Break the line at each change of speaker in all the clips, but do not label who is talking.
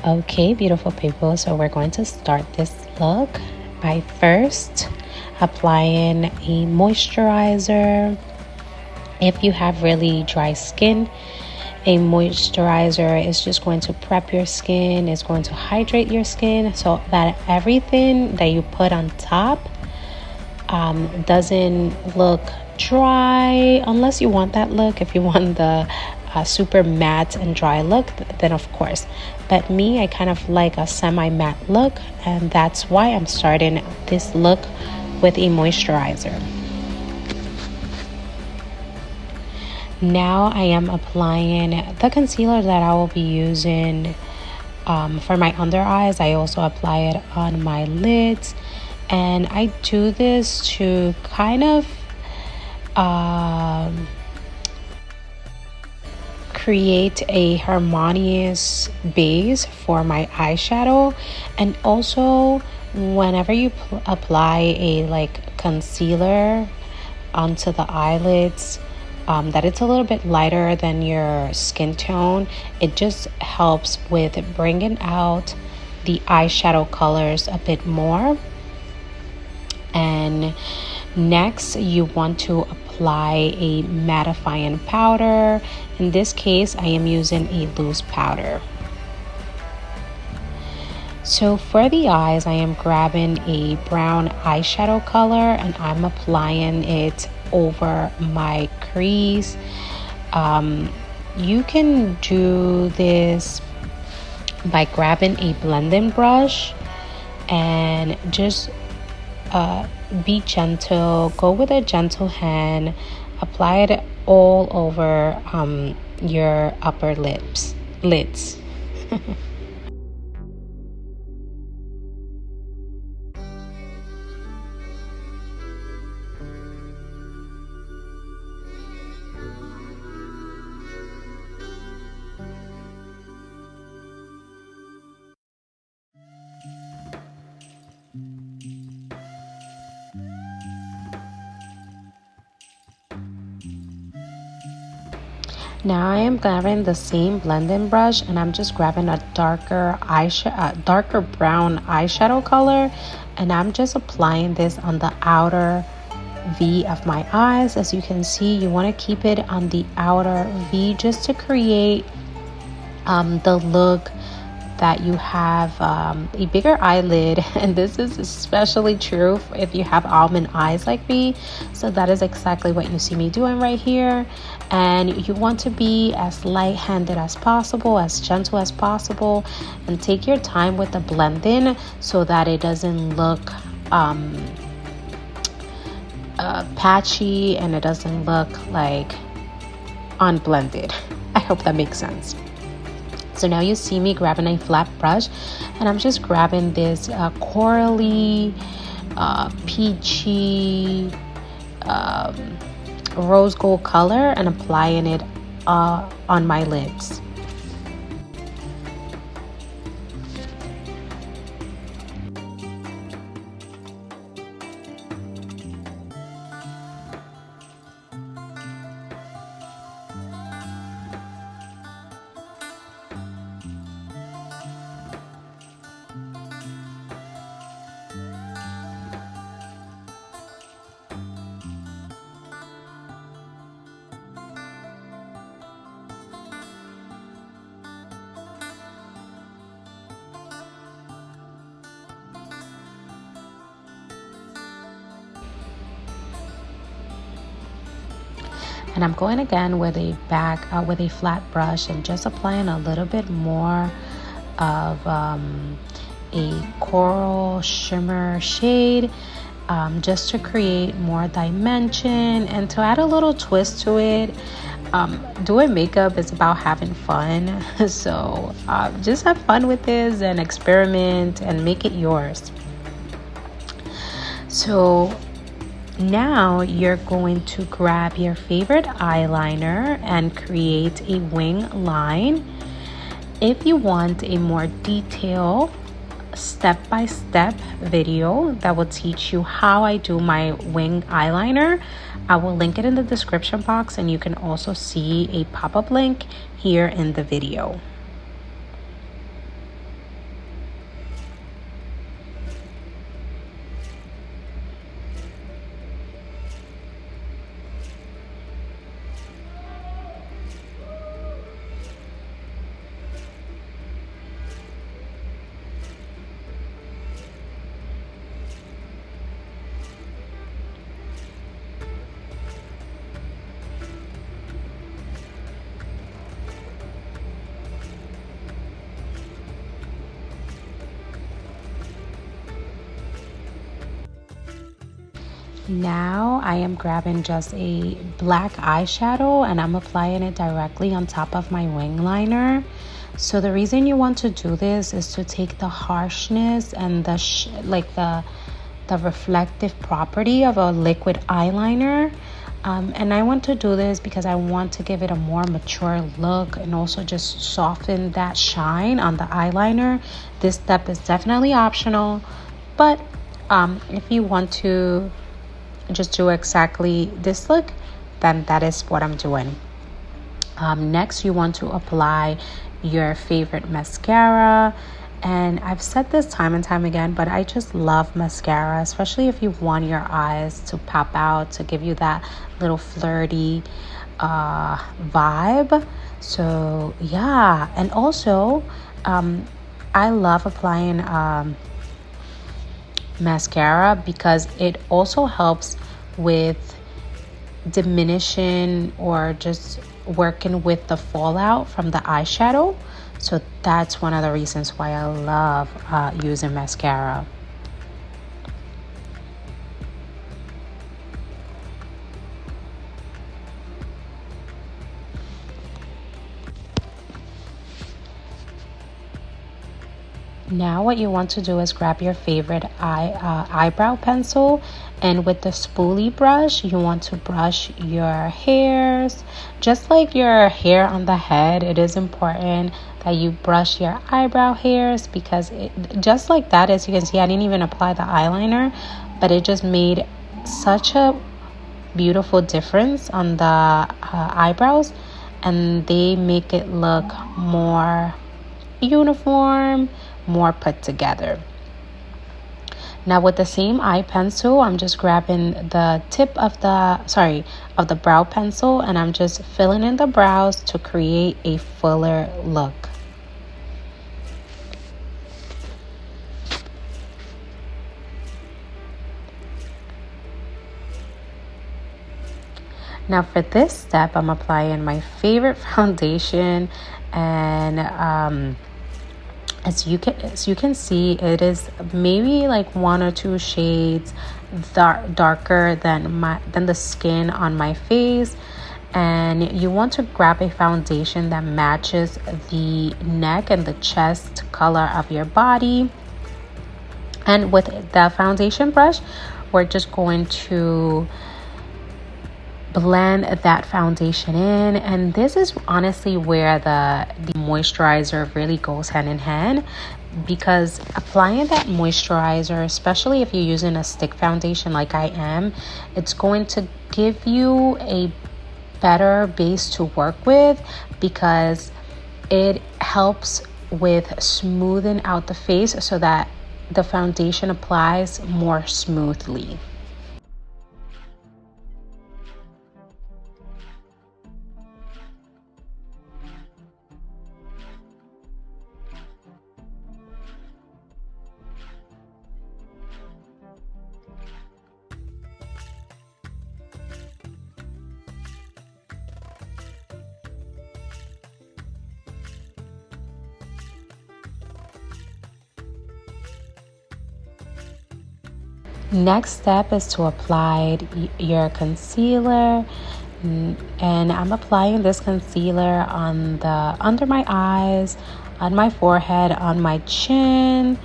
Okay, beautiful people, so we're going to start this look by first applying a moisturizer. If you have really dry skin, a moisturizer is just going to prep your skin, it's going to hydrate your skin so that everything that you put on top doesn't look dry, unless you want that look. If you want the super matte and dry look, then of course. But me, I kind of like a semi-matte look, and that's why I'm starting this look with a moisturizer. Now I am applying the concealer that I will be using for my under eyes. I also apply it on my lids, and I do this to kind of create a harmonious base for my eyeshadow. And also, whenever you apply a like concealer onto the eyelids, that it's a little bit lighter than your skin tone, it just helps with bringing out the eyeshadow colors a bit more. And next, you want to apply a mattifying powder. In this case, I am using a loose powder. So for the eyes, I am grabbing a brown eyeshadow color and I'm applying it over my crease. You can do this by grabbing a blending brush and just be gentle, go with a gentle hand, apply it all over your upper lids. Now I am grabbing the same blending brush and I'm just grabbing a darker brown eyeshadow color, and I'm just applying this on the outer V of my eyes. As you can see, you want to keep it on the outer V just to create the look that you have a bigger eyelid, and this is especially true if you have almond eyes like me. So that is exactly what you see me doing right here. And you want to be as light-handed as possible, as gentle as possible, and take your time with the blending so that it doesn't look patchy and it doesn't look like unblended. I hope that makes sense. So now you see me grabbing a flat brush and I'm just grabbing this corally, peachy, rose gold color and applying it on my lids. And I'm going again with a flat brush and just applying a little bit more of a coral shimmer shade, just to create more dimension and to add a little twist to it. Doing makeup is about having fun, so just have fun with this and experiment and make it yours. So now you're going to grab your favorite eyeliner and create a wing line. If you want a more detailed step-by-step video that will teach you how I do my wing eyeliner, I will link it in the description box, and you can also see a pop-up link here in the video. Now I am grabbing just a black eyeshadow and I'm applying it directly on top of my wing liner. So the reason you want to do this is to take the harshness and the reflective property of a liquid eyeliner. And I want to do this because I want to give it a more mature look and also just soften that shine on the eyeliner. This step is definitely optional, but if you want to just do exactly this look, then that is what I'm doing. Next, you want to apply your favorite mascara. And I've said this time and time again, but I just love mascara, especially if you want your eyes to pop out, to give you that little flirty vibe. So yeah, and also I love applying mascara because it also helps with diminishing or just working with the fallout from the eyeshadow. So that's one of the reasons why I love using mascara. Now what you want to do is grab your favorite eyebrow pencil, and with the spoolie brush you want to brush your hairs. Just like your hair on the head, it is important that you brush your eyebrow hairs, because just like that, as you can see, I didn't even apply the eyeliner, but it just made such a beautiful difference on the eyebrows, and they make it look more uniform, more put together. Now with the same eye pencil, I'm just grabbing the tip of the brow pencil, and I'm just filling in the brows to create a fuller look. Now for this step, I'm applying my favorite foundation, and as you can see, it is maybe like 1 or 2 shades darker than the skin on my face. And you want to grab a foundation that matches the neck and the chest color of your body. And with the foundation brush, we're just going to blend that foundation in, and this is honestly where the moisturizer really goes hand in hand, because applying that moisturizer, especially if you're using a stick foundation like I am, it's going to give you a better base to work with, because it helps with smoothing out the face so that the foundation applies more smoothly. Next step is to apply your concealer, and I'm applying this concealer on the under my eyes, on my forehead, on my chin,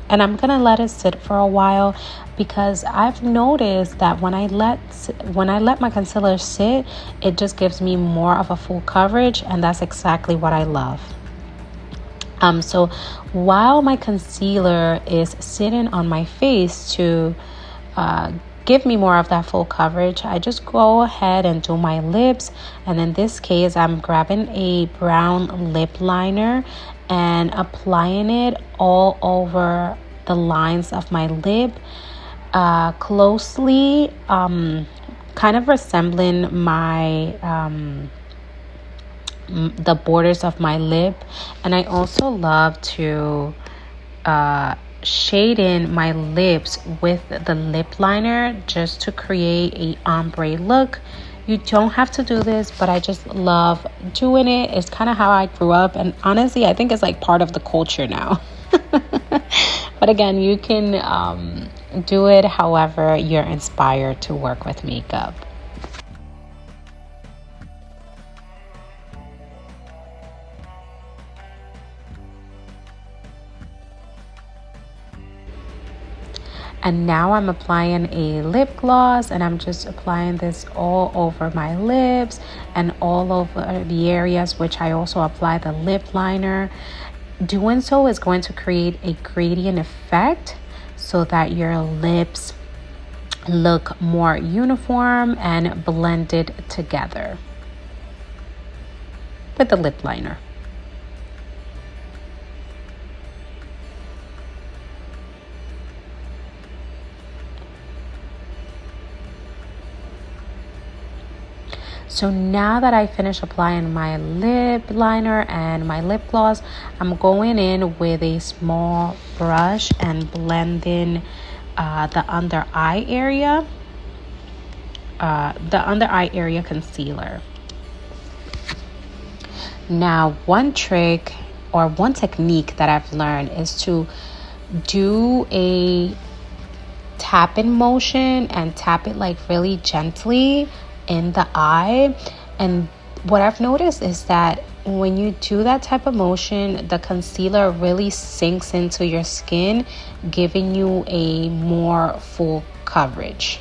and I'm gonna let it sit for a while, because I've noticed that when I let my concealer sit, it just gives me more of a full coverage, and that's exactly what I love. So while my concealer is sitting on my face to give me more of that full coverage, I just go ahead and do my lips. And in this case, I'm grabbing a brown lip liner and applying it all over the lines of my lip, closely, kind of resembling my the borders of my lip. And I also love to shade in my lips with the lip liner, just to create a ombre look. You don't have to do this, but I just love doing it. It's kind of how I grew up, and honestly I think it's like part of the culture now. But again, you can Do it however you're inspired to work with makeup. And now I'm applying a lip gloss, and I'm just applying this all over my lips and all over the areas which I also apply the lip liner. Doing so is going to create a gradient effect so that your lips look more uniform and blended together with the lip liner. So now that I finished applying my lip liner and my lip gloss, I'm going in with a small brush and blending the under eye area, concealer. Now, one trick or one technique that I've learned is to do a tapping motion and tap it like really gently in the eye. And what I've noticed is that when you do that type of motion, the concealer really sinks into your skin, giving you a more full coverage.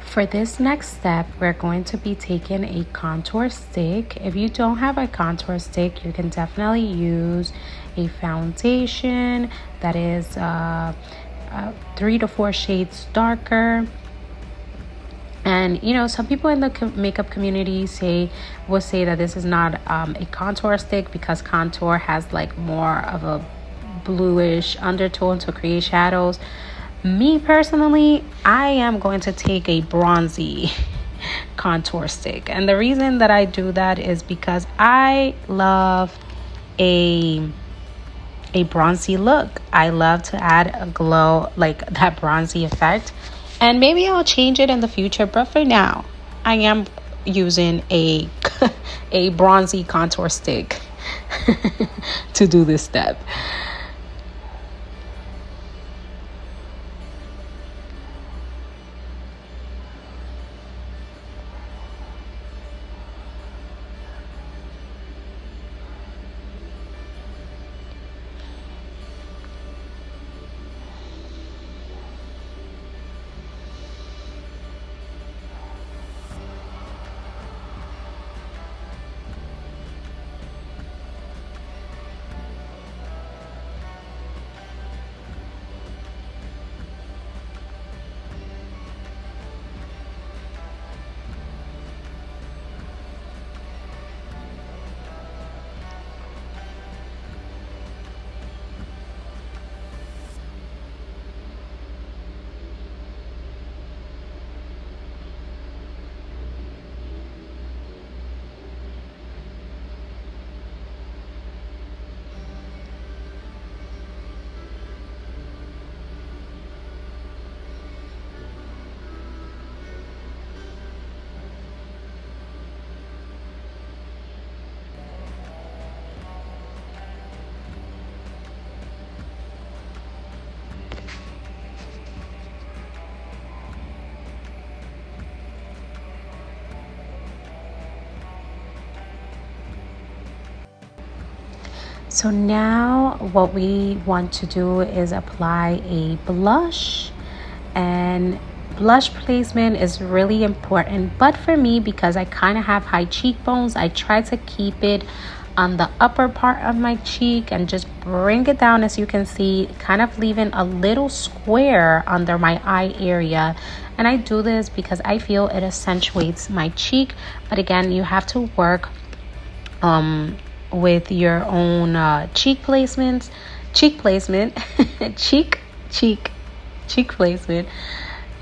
For this next step, we're going to be taking a contour stick. If you don't have a contour stick, you can definitely use a foundation that is 3 to 4 shades darker. And some people in the makeup community will say that this is not a contour stick because contour has like more of a bluish undertone to create shadows. Me personally, I am going to take a bronzy contour stick. And the reason that I do that is because I love a bronzy look. I love to add a glow, like that bronzy effect. And maybe I'll change it in the future, but for now, I am using a a bronzy contour stick to do this step. So now what we want to do is apply a blush, and blush placement is really important. But for me, because I kind of have high cheekbones, I try to keep it on the upper part of my cheek and just bring it down, as you can see, kind of leaving a little square under my eye area. And I do this because I feel it accentuates my cheek. But again, you have to work with your own cheek placement, cheek placement,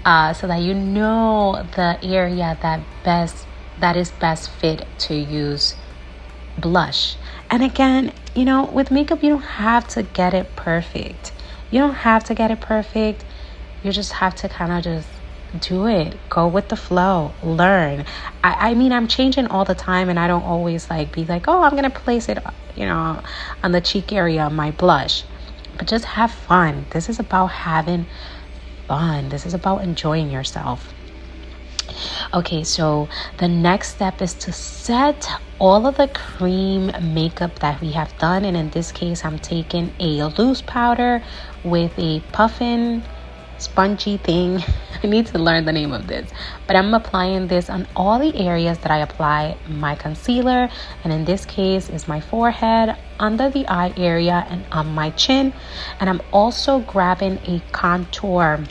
so that you know the area that is best fit to use blush. And again, with makeup, you don't have to get it perfect. You don't have to get it perfect. You just have to kind of just do it. Go with the flow. Learn. I mean, I'm changing all the time, and I don't always be like, oh, I'm going to place it, on the cheek area, my blush. But just have fun. This is about having fun. This is about enjoying yourself. Okay, so the next step is to set all of the cream makeup that we have done. And in this case, I'm taking a loose powder with a puffin spongy thing. I need to learn the name of this, but I'm applying this on all the areas that I apply my concealer, and in this case is my forehead, under the eye area, and on my chin. And I'm also grabbing a contour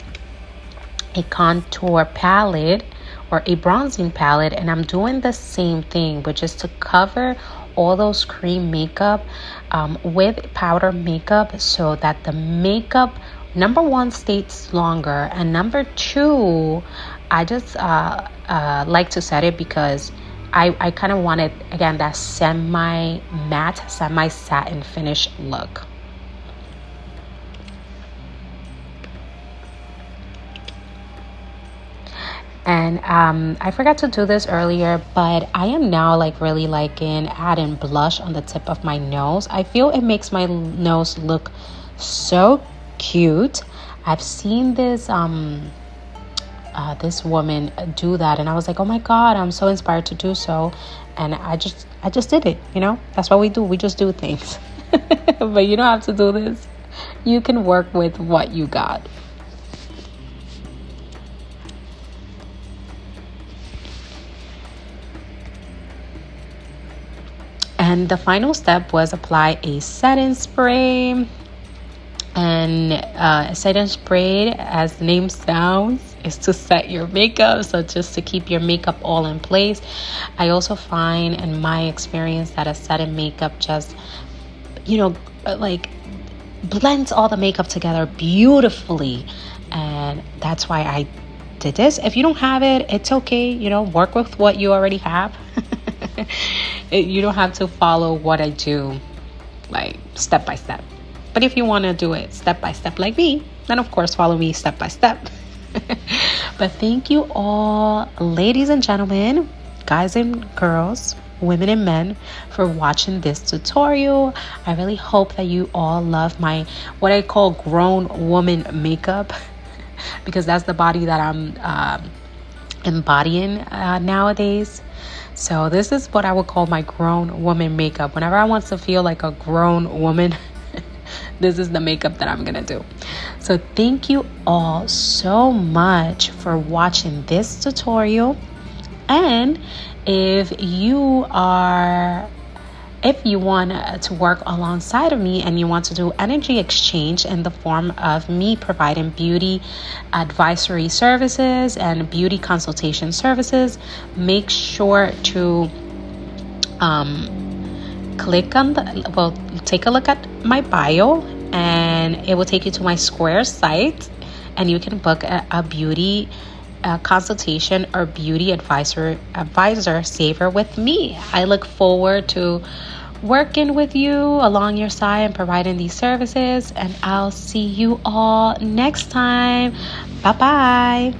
palette or a bronzing palette, and I'm doing the same thing, which is to cover all those cream makeup with powder makeup, so that the makeup, number one, stays longer, and number two, I just like to set it because I kind of wanted, again, that semi-matte, semi-satin finish look. And I forgot to do this earlier, but I am now really liking adding blush on the tip of my nose. I feel it makes my nose look so cute. I've seen this this woman do that, and I was like, oh my god, I'm so inspired to do so. And I just did it. That's what we do. We just do things. But you don't have to do this. You can work with what you got. And the final step was apply a setting spray. And a setting spray, as the name sounds, is to set your makeup. So just to keep your makeup all in place. I also find, in my experience, that a setting makeup just, blends all the makeup together beautifully. And that's why I did this. If you don't have it, it's okay. Work with what you already have. You don't have to follow what I do step by step. But if you want to do it step by step like me, then of course follow me step by step. But thank you all, ladies and gentlemen, guys and girls, women and men, for watching this tutorial. I really hope that you all love my, what I call, grown woman makeup, because that's the body that I'm embodying nowadays. So this is what I would call my grown woman makeup. Whenever I want to feel like a grown woman, this is the makeup that I'm gonna do. So thank you all so much for watching this tutorial. And if you want to work alongside of me and you want to do energy exchange in the form of me providing beauty advisory services and beauty consultation services, make sure to take a look at my bio, and it will take you to my Square site, and you can book a beauty consultation or beauty advisor saver with me. I look forward to working with you along your side and providing these services, and I'll see you all next time. Bye bye.